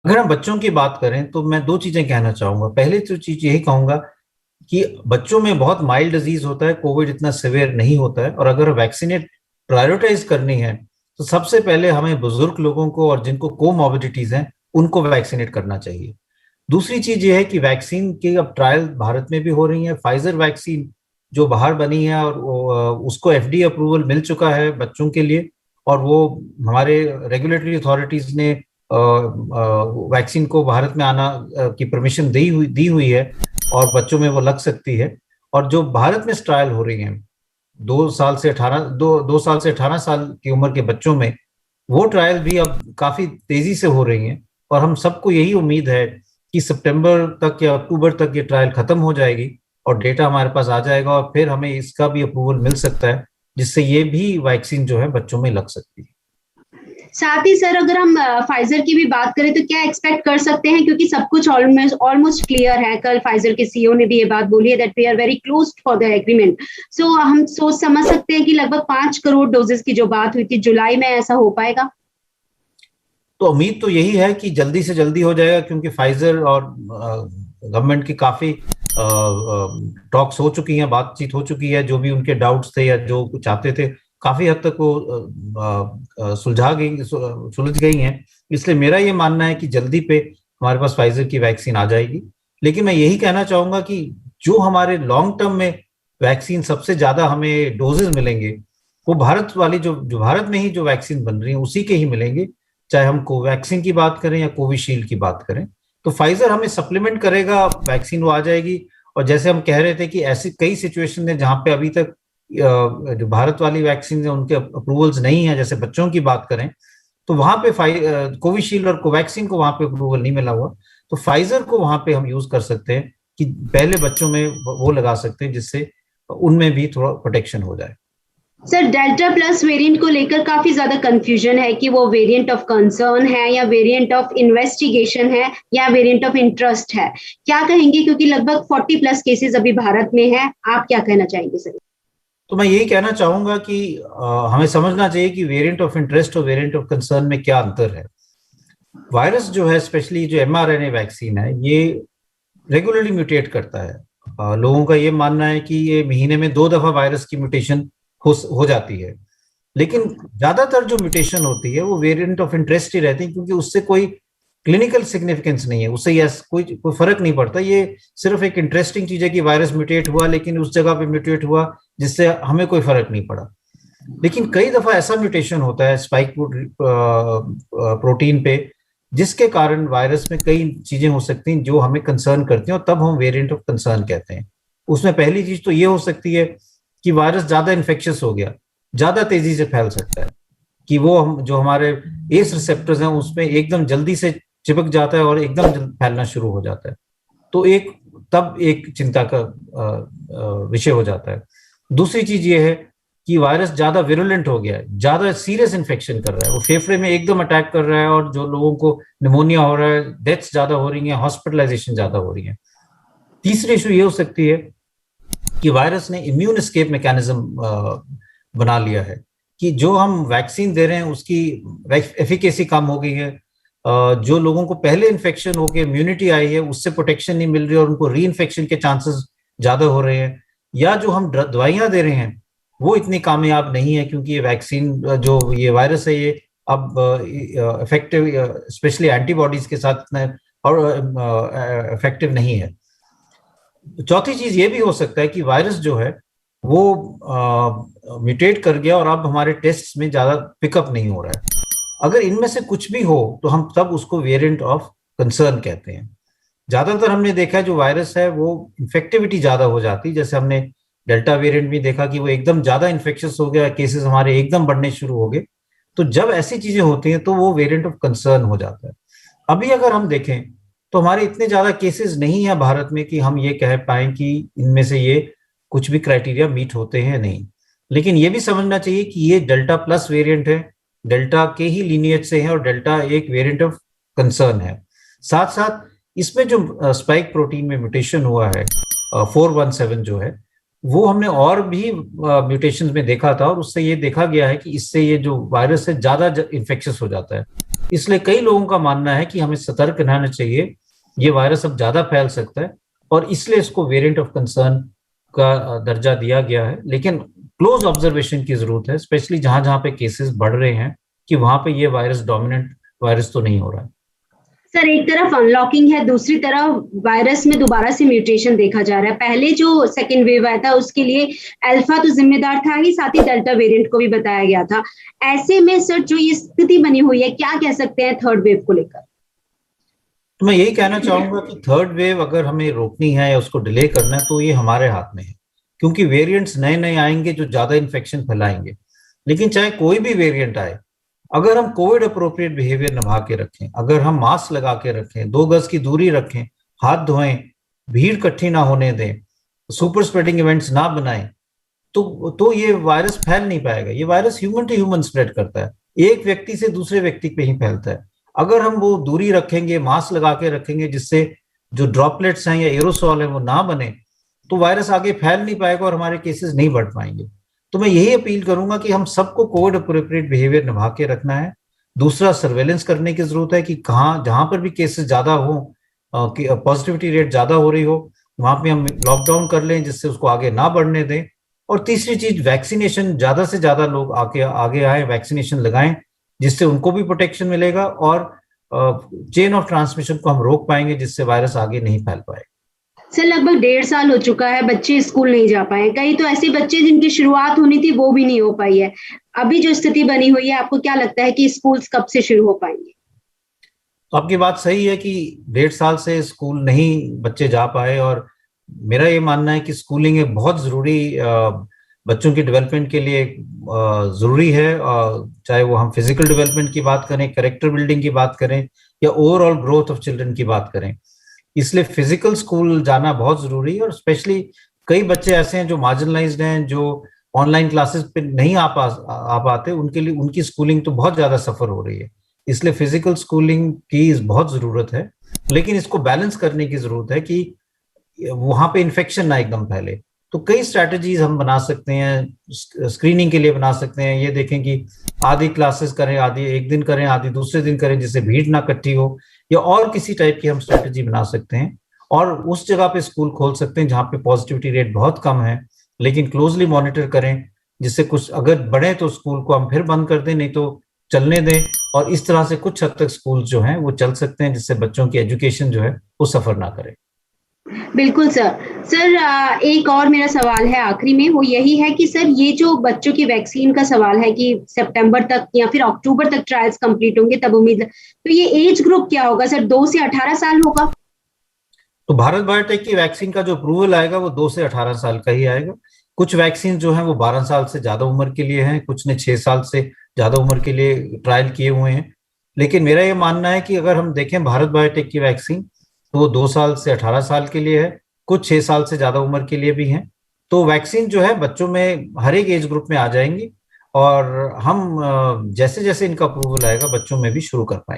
अगर हम बच्चों की बात करें तो मैं दो चीजें कहना चाहूंगा। पहले तो चीज यही कहूंगा कि बच्चों में बहुत माइल्ड डिजीज होता है, कोविड इतना सिवियर नहीं होता है, और अगर वैक्सीनेट प्रायोरिटाइज करनी है तो सबसे पहले हमें बुजुर्ग लोगों को और जिनको कोमॉर्बिडिटीज हैं उनको वैक्सीनेट करना चाहिए। दूसरी चीज ये है कि वैक्सीन की अब ट्रायल भारत में भी हो रही है। फाइजर वैक्सीन जो बाहर बनी है और उसको एफडीए अप्रूवल मिल चुका है बच्चों के लिए, और वो हमारे रेगुलेटरी अथॉरिटीज ने वैक्सीन को भारत में आना की परमिशन दी हुई है, और बच्चों में वो लग सकती है। और जो भारत में ट्रायल हो रही हैं 2 साल से 18 साल की उम्र के बच्चों में, वो ट्रायल भी अब काफी तेजी से हो रही हैं। और हम सबको यही उम्मीद है कि सितंबर तक या अक्टूबर तक ये ट्रायल खत्म हो जाएगी और डेटा हमारे पास आ जाएगा, और फिर हमें इसका भी अप्रूवल मिल सकता है, जिससे ये भी वैक्सीन जो है बच्चों में लग सकती है। साथ ही सर, अगर हम फाइजर की भी बात करें तो क्या एक्सपेक्ट कर सकते हैं, क्योंकि सब कुछ ऑलमोस्ट क्लियर है। कल फाइजर के सीईओ ने भी ये बात बोली है that we are very close for the agreement. So हम सोच समझ सकते हैं कि लगभग 5 करोड़ डोजेस की जो बात हुई थी जुलाई में, ऐसा हो पाएगा? तो उम्मीद तो यही है कि जल्दी से जल्दी हो जाएगा, क्योंकि फाइजर और गवर्नमेंट की काफी टॉक्स हो चुकी हैं, बातचीत हो चुकी है। जो भी उनके डाउट्स थे या जो चाहते थे, काफी हद तक वो सुलझ गई हैं। इसलिए मेरा ये मानना है कि जल्दी पे हमारे पास फाइजर की वैक्सीन आ जाएगी। लेकिन मैं यही कहना चाहूंगा कि जो हमारे लॉन्ग टर्म में वैक्सीन सबसे ज्यादा हमें डोजेज मिलेंगे, वो भारत वाली जो भारत में ही जो वैक्सीन बन रही है उसी के ही मिलेंगे। चाहे हम कोवैक्सीन की बात करें या कोविशील्ड की बात करें, तो फाइजर हमें सप्लीमेंट करेगा, वैक्सीन वो आ जाएगी। और जैसे हम कह रहे थे कि ऐसी कई सिचुएशन है जहां पे अभी तक जो भारत वाली वैक्सीन है उनके अप्रूवल्स नहीं है, जैसे बच्चों की बात करें तो वहां पे कोविशील्ड और कोवैक्सीन को वहां पे अप्रूवल नहीं मिला हुआ। तो फाइजर को वहां पे हम यूज कर सकते हैं कि पहले बच्चों में वो लगा सकते हैं, जिससे उनमें भी थोड़ा प्रोटेक्शन हो जाए। सर, डेल्टा प्लस वेरिएंट को लेकर काफी ज्यादा कंफ्यूजन है कि वो वेरिएंट ऑफ कंसर्न है या वेरिएंट ऑफ इन्वेस्टिगेशन है या वेरिएंट ऑफ इंटरेस्ट है। क्या कहेंगे, क्योंकि लगभग 40+ केसेस अभी भारत में है। आप क्या कहना चाहेंगे सर? तो मैं यही कहना चाहूंगा कि हमें समझना चाहिए कि वेरिएंट ऑफ इंटरेस्ट और वेरिएंट ऑफ कंसर्न में क्या अंतर है। वायरस जो है, स्पेशली जो एमआरएनए वैक्सीन है, ये रेगुलरली म्यूटेट करता है। लोगों का ये मानना है कि ये महीने में 2 दफा वायरस की म्यूटेशन हो जाती है। लेकिन ज्यादातर जो म्यूटेशन होती है वो वेरिएंट ऑफ इंटरेस्ट ही रहती है, क्योंकि उससे कोई क्लिनिकल सिग्निफिकेंस नहीं है, उससे यस कोई फर्क नहीं पड़ता। ये सिर्फ एक इंटरेस्टिंग चीज है कि वायरस म्यूटेट हुआ, लेकिन उस जगह पे म्यूटेट हुआ जिससे हमें कोई फर्क नहीं पड़ा। लेकिन कई दफा ऐसा म्यूटेशन होता है स्पाइक प्रोटीन पे, जिसके कारण वायरस में कई चीजें हो सकती हैं जो हमें कंसर्न करती हैं, और तब हम वेरिएंट ऑफ कंसर्न कहते हैं। उसमें पहली चीज तो ये हो सकती है कि वायरस ज्यादा इन्फेक्शियस हो गया, ज्यादा तेजी से फैल सकता है, कि वो हम जो हमारे एस रिसेप्टर्स हैं उसमें एकदम जल्दी से चिपक जाता है और एकदम फैलना शुरू हो जाता है। तो तब एक चिंता का विषय हो जाता है। दूसरी चीज ये है कि वायरस ज्यादा विरुलेंट हो गया है, ज्यादा सीरियस इन्फेक्शन कर रहा है, वो फेफड़े में एकदम अटैक कर रहा है, और जो लोगों को निमोनिया हो रहा है, डेथ्स ज्यादा हो रही हैं, हॉस्पिटलाइजेशन ज्यादा हो रही है। तीसरी इशू ये हो सकती है कि वायरस ने इम्यून एस्केप मैकेनिज्म बना लिया है, कि जो हम वैक्सीन दे रहे हैं उसकी एफिकेसी कम हो गई है। जो लोगों को पहले इन्फेक्शन होकर इम्यूनिटी आई है उससे प्रोटेक्शन नहीं मिल रही और उनको री इन्फेक्शन के चांसेस ज्यादा हो रहे हैं। या जो हम दवाइयां दे रहे हैं वो इतनी कामयाब नहीं है, क्योंकि ये वैक्सीन जो ये वायरस है ये अब इफेक्टिव, स्पेशली एंटीबॉडीज के साथ इतना और इफेक्टिव नहीं है। चौथी चीज ये भी हो सकता है कि वायरस जो है वो म्यूटेट कर गया और अब हमारे टेस्ट में ज्यादा पिकअप नहीं हो रहा है। अगर इनमें से कुछ भी हो तो हम तब उसको वेरिएंट ऑफ कंसर्न कहते हैं। ज्यादातर हमने देखा है जो वायरस है वो इन्फेक्टिविटी ज्यादा हो जाती है, जैसे हमने डेल्टा वेरिएंट भी देखा कि वो एकदम ज्यादा इन्फेक्शियस हो गया, केसेस हमारे एकदम बढ़ने शुरू हो गए। तो जब ऐसी चीजें होती हैं तो वो वेरिएंट ऑफ कंसर्न हो जाता है। अभी अगर हम देखें तो हमारे इतने ज्यादा केसेस नहीं है भारत में कि हम ये कह पाए कि इनमें से ये कुछ भी क्राइटेरिया मीट होते हैं, नहीं। लेकिन ये भी समझना चाहिए कि ये डेल्टा प्लस वेरिएंट है, डेल्टा के ही लीनिएज से है, और डेल्टा एक वेरिएंट ऑफ कंसर्न है। साथ साथ इसमें जो स्पाइक प्रोटीन में म्यूटेशन हुआ है 417 जो है, वो हमने और भी म्यूटेशंस में देखा था, और उससे ये देखा गया है कि इससे ये जो वायरस है ज्यादा इन्फेक्शियस हो जाता है। इसलिए कई लोगों का मानना है कि हमें सतर्क रहना चाहिए, ये वायरस अब ज्यादा फैल सकता है, और इसलिए इसको वेरिएंट ऑफ कंसर्न का दर्जा दिया गया है। लेकिन क्लोज ऑब्जर्वेशन की जरूरत है, स्पेशली जहां जहां पे केसेस बढ़ रहे हैं, कि वहां पे ये वायरस डोमिनेंट वायरस तो नहीं हो रहा है। सर एक तरफ अनलॉकिंग है, दूसरी तरफ वायरस में दोबारा से म्यूटेशन देखा जा रहा है। पहले जो सेकेंड वेव आया था उसके लिए अल्फा तो जिम्मेदार था ही, साथ ही डेल्टा वेरिएंट को भी बताया गया था। ऐसे में सर जो ये स्थिति बनी हुई है, क्या कह सकते हैं थर्ड वेव को लेकर? तो मैं यही कहना चाहूंगा कि थर्ड वेव अगर हमें रोकनी है या उसको डिले करना है तो ये हमारे हाथ में है, क्योंकि वेरिएंट्स नए नए आएंगे जो ज्यादा इन्फेक्शन फैलाएंगे। लेकिन चाहे कोई भी वेरिएंट आए, अगर हम कोविड अप्रोप्रिएट बिहेवियर निभा के रखें, अगर हम मास्क लगा के रखें, 2 गज की दूरी रखें, हाथ धोएं, भीड़ इकट्ठी ना होने दें, सुपर स्प्रेडिंग इवेंट्स ना बनाएं, तो ये वायरस फैल नहीं पाएगा। ये virus human to human spread करता है, एक व्यक्ति से दूसरे व्यक्ति पे ही फैलता है। अगर हम वो दूरी रखेंगे, मास्क लगा के रखेंगे, जिससे जो ड्रॉपलेट्स हैं या एरोसॉल है वो ना बने, तो वायरस आगे फैल नहीं पाएगा और हमारे केसेस नहीं बढ़ पाएंगे। तो मैं यही अपील करूंगा कि हम सबको कोविड अप्रोप्रिएट बिहेवियर निभा के रखना है। दूसरा, सर्वेलेंस करने की जरूरत है कि कहाँ जहां पर भी केसेस ज्यादा हो, पॉजिटिविटी रेट ज्यादा हो रही हो, वहां पे हम लॉकडाउन कर लें जिससे उसको आगे ना बढ़ने दें। और तीसरी चीज, वैक्सीनेशन, ज्यादा से ज्यादा लोग आगे आए, वैक्सीनेशन लगाएं, जिससे उनको भी प्रोटेक्शन मिलेगा और चेन ऑफ ट्रांसमिशन को हम रोक पाएंगे, जिससे वायरस आगे नहीं फैल पाए। सर लगभग 1.5 साल हो चुका है, बच्चे स्कूल नहीं जा पाए। कई तो ऐसे बच्चे जिनकी शुरुआत होनी थी वो भी नहीं हो पाई है। अभी जो स्थिति बनी हुई है, आपको क्या लगता है कि स्कूल्स कब से शुरू हो पाएंगे? तो आपकी बात सही है कि 1.5 साल से स्कूल नहीं बच्चे जा पाए, और मेरा ये मानना है कि स्कूलिंग एक बहुत जरूरी, बच्चों की डेवलपमेंट के लिए जरूरी है। चाहे वो हम फिजिकल डेवलपमेंट की बात करें, कैरेक्टर बिल्डिंग की बात करें, या ओवरऑल ग्रोथ ऑफ चिल्ड्रन की बात करें, इसलिए फिजिकल स्कूल जाना बहुत जरूरी है। और स्पेशली कई बच्चे ऐसे हैं जो मार्जिनलाइज्ड हैं, जो ऑनलाइन क्लासेस पे नहीं आ पाते, उनके लिए उनकी स्कूलिंग तो बहुत ज्यादा सफर हो रही है। इसलिए फिजिकल स्कूलिंग की बहुत जरूरत है, लेकिन इसको बैलेंस करने की जरूरत है कि वहां पे इन्फेक्शन ना एकदम फैले। तो कई स्ट्रैटेजीज हम बना सकते हैं, स्क्रीनिंग के लिए बना सकते हैं। ये देखें कि आधी क्लासेस करें, आधी एक दिन करें, आधी दूसरे दिन करें, जिससे भीड़ ना इकट्ठी हो, या और किसी टाइप की हम स्ट्रैटेजी बना सकते हैं। और उस जगह पे स्कूल खोल सकते हैं जहाँ पे पॉजिटिविटी रेट बहुत कम है, लेकिन क्लोजली मॉनिटर करें, जिससे कुछ अगर बढ़े तो स्कूल को हम फिर बंद कर दें, नहीं तो चलने दें। और इस तरह से कुछ हद तक स्कूल जो हैं वो चल सकते हैं, जिससे बच्चों की एजुकेशन जो है वो सफर ना करे। बिल्कुल सर। सर एक और मेरा सवाल है आखिरी में, वो यही है कि सर ये जो बच्चों की वैक्सीन का सवाल है कि सितंबर तक या फिर अक्टूबर तक ट्रायल्स कंप्लीट होंगे तब उम्मीद, तो ये एज ग्रुप क्या होगा सर? 2 से 18 साल होगा? तो भारत बायोटेक की वैक्सीन का जो अप्रूवल आएगा वो 2 से 18 साल का ही आएगा। कुछ वैक्सीन जो है वो 12 साल से ज्यादा उम्र के लिए हैं, कुछ ने 6 साल से ज्यादा उम्र के लिए ट्रायल किए हुए हैं। लेकिन मेरा ये मानना है कि अगर हम देखें भारत बायोटेक की वैक्सीन, तो वो 2 साल से 18 साल के लिए है, कुछ 6 साल से ज्यादा उम्र के लिए भी हैं। तो वैक्सीन जो है बच्चों में हर एक एज ग्रुप में आ जाएंगी, और हम जैसे जैसे इनका अप्रूवल आएगा बच्चों में भी शुरू कर पाएंगे।